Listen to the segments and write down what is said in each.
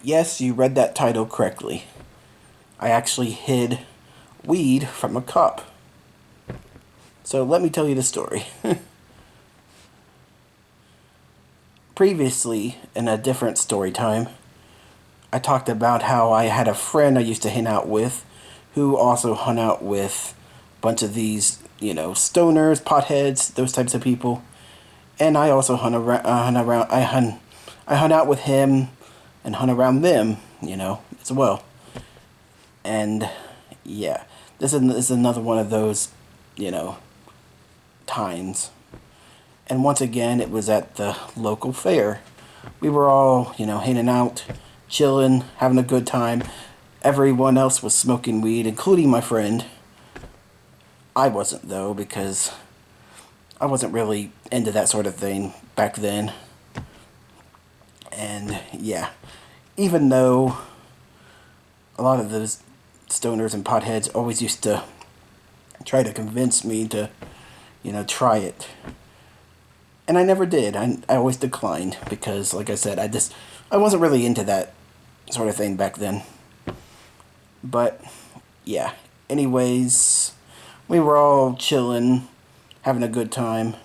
Yes, you read that title correctly. I actually hid weed from a cop. So let me tell you the story. Previously, in a different story time, I talked about how I had a friend I used to hang out with who also hung out with a bunch of these, stoners, potheads, those types of people. And I also I hung out with him and hung around them, as well. And yeah, this is another one of those, you know, times. And once again, it was at the local fair. We were all, hanging out, chilling, having a good time. Everyone else was smoking weed, including my friend. I wasn't, though, because I wasn't really into that sort of thing back then. And yeah, even though a lot of those stoners and potheads always used to try to convince me to, try it. And I never did. I always declined because, like I said, I wasn't really into that sort of thing back then. But yeah. Anyways, we were all chilling, having a good time,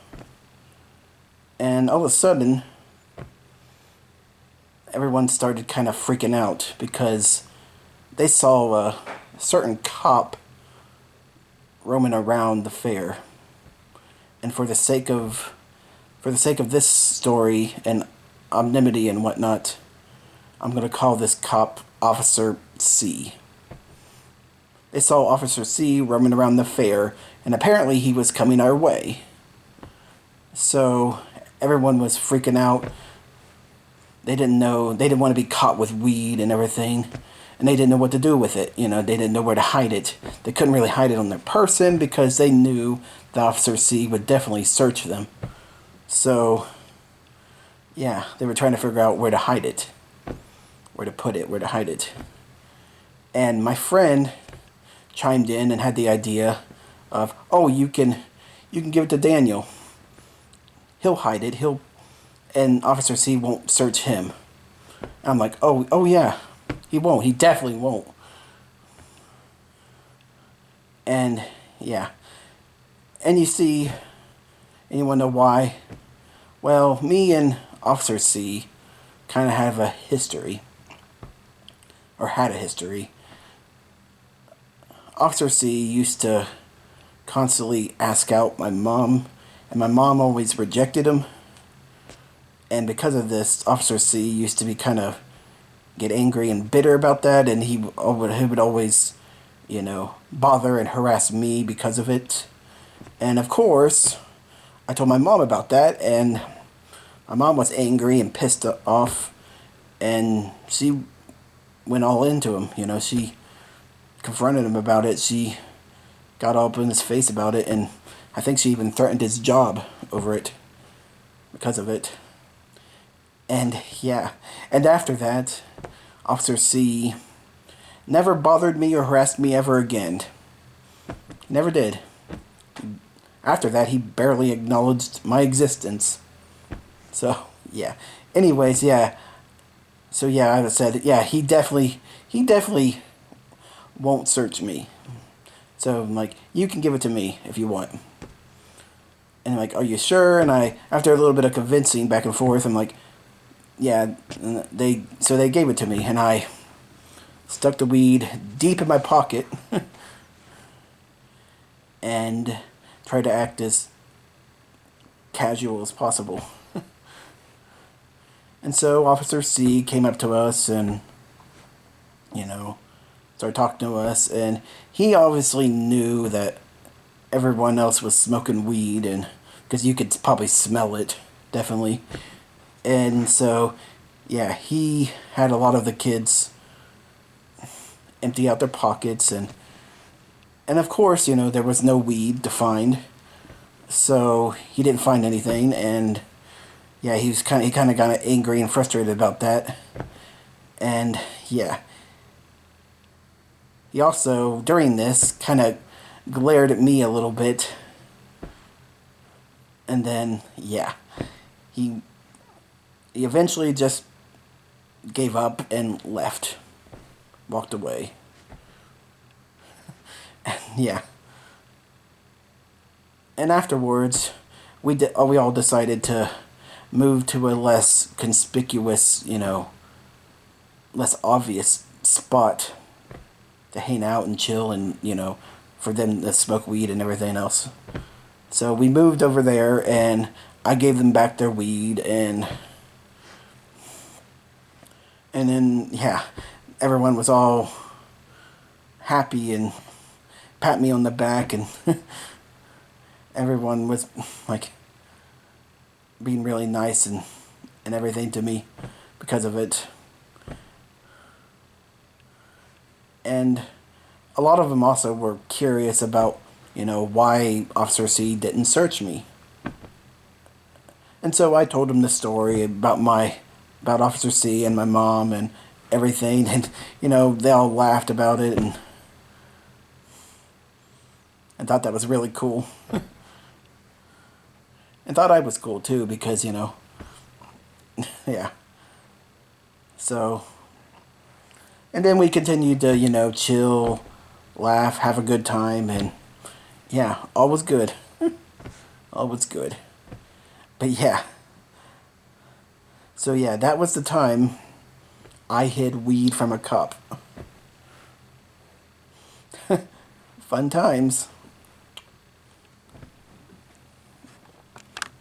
and all of a sudden, everyone started kind of freaking out because they saw a certain cop roaming around the fair. And for the sake of this story and anonymity and whatnot, I'm going to call this cop Officer C. They saw Officer C roaming around the fair, and apparently he was coming our way. So everyone was freaking out. They didn't want to be caught with weed and everything, and they didn't know what to do with it. They didn't know where to hide it. They couldn't really hide it on their person because they knew the Officer C would definitely search them. So, yeah, they were trying to figure out where to hide it, where to put it, where to hide it. And my friend chimed in and had the idea of, "Oh, you can give it to Daniel. He'll hide it. And Officer C won't search him." And I'm like, "Oh yeah, he won't. He definitely won't." And yeah, and you see, anyone know why? Well, me and Officer C kind of have a history, or had a history. Officer C used to constantly ask out my mom, and my mom always rejected him. And because of this, Officer C used to be kind of get angry and bitter about that, and he would always, bother and harass me because of it. And of course, I told my mom about that, and my mom was angry and pissed off, and she went all into him. She confronted him about it. She got all up in his face about it, and I think she even threatened his job over it because of it. And yeah, and after that, Officer C never bothered me or harassed me ever again. Never did. After that, he barely acknowledged my existence. So, yeah. Anyways, yeah. So, yeah, I said, yeah, he definitely won't search me. So, I'm like, you can give it to me if you want. And I'm like, are you sure? And after a little bit of convincing back and forth, I'm like, yeah. So they gave it to me, and I stuck the weed deep in my pocket and tried to act as casual as possible. And so Officer C came up to us and, started talking to us. And he obviously knew that everyone else was smoking weed, and because you could probably smell it, definitely. And so, yeah, he had a lot of the kids empty out their pockets, and of course, there was no weed to find, so he didn't find anything. And yeah, he kind of got angry and frustrated about that. And yeah, he also during this kind of glared at me a little bit, and then yeah, he he eventually just gave up and left, walked away. Yeah. And afterwards, we all decided to move to a less conspicuous, less obvious spot to hang out and chill and, for them to smoke weed and everything else. So we moved over there and I gave them back their weed and then yeah, everyone was all happy and pat me on the back and everyone was like being really nice and everything to me because of it. And a lot of them also were curious about, why Officer C didn't search me. And so I told them the story about Officer C and my mom and everything, and they all laughed about it and thought that was really cool. And thought I was cool too because, yeah. So, and then we continued to, chill, laugh, have a good time, and yeah, all was good. All was good. But yeah. So yeah, that was the time I hid weed from a cop. Fun times.